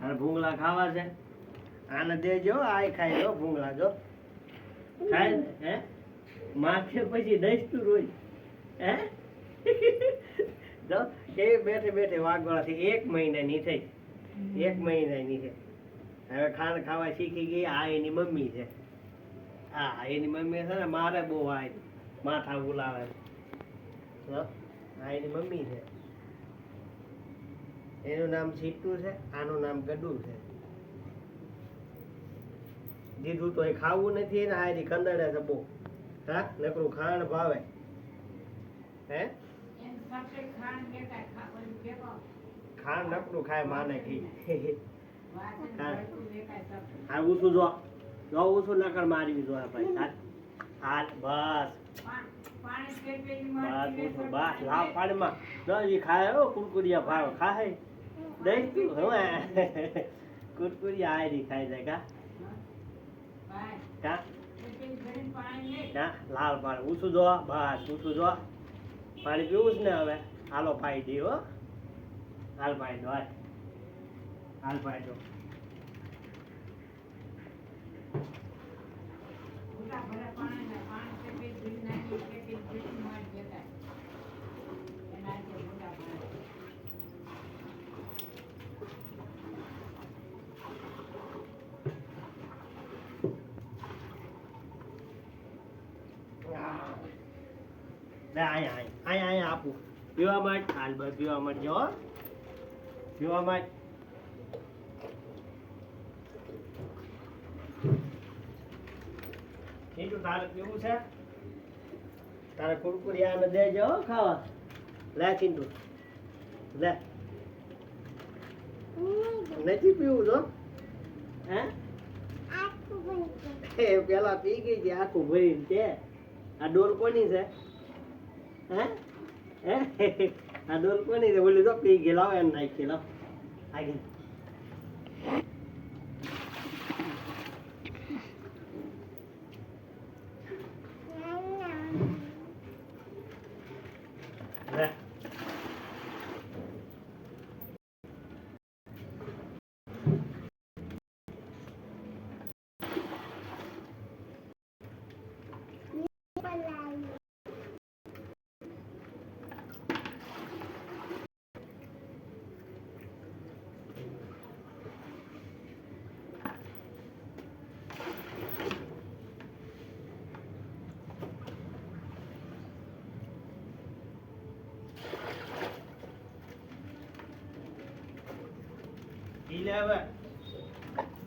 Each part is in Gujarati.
આ ભૂંગળા ખાવા છે, આને દેજો, આય ખાઈ લો ભૂંગળા. જો ખાય હે માથે પછી દઈશ તું રોજ હે. જો એ બેઠે બેઠે વાગવાથી 1 મહિનાની થઈ, 1 મહિનાની છે. હવે ખાંડ ખાવા શીખી ગઈ. આ એની મમ્મી છે. હા એની મમ્મી છે ને મારે બહુ આ માથા ઉલાવે. આ એની મમ્મી છે. એનું નામ સીટુ છે, આનું નામ ગડુ છે. દીધું તો એ ખાવું નથી ને આ એની કંદડે છે બહુ. હા નકરું ખાંડ ભાવે હે. ખાંડ નકરું ખાય માને ઘી. હા ઊંચું જો જો ઊંચું નકર મારવી જો ભાઈ. હાલ બસ બસ લાવ પાણીમાં જો એ ખાય હો કુરકુરિયા ભાવ ખાય દઈ તું હવે કુરકુરિયા આયરી ખાઈ જાય કા કા લાલ પાણી ઊંચું જો બસ ઊંચું જો પાણી પીવું જ ને હવે. હાલો પાઈ દી હો. હાલ પાઈ દો હાલ પાઈ દો. અહીંયા આપું પીવા માટે. હાલ બસ પીવા માટે જો પીવા માટે. તારે પીવું છે? તારે કુરકુરિયા દેજો ખાવા. લે ચિંટુ લે. નથી પીવું તો હે પેલા પી ગઈ છે આખું ભરીને. તે આ ડોલ કોની છે હે? આ ડોલ કોની છે? બોલી તો પી ગઈ. લાવો એને નાખી લાવ આગળ.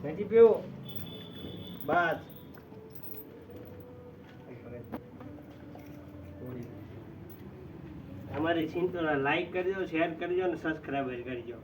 નથી પીવું બસ. અમારી ચિંતા લાઈક કરજો, શેર કરજો અને સબસ્ક્રાઈબ કરજો.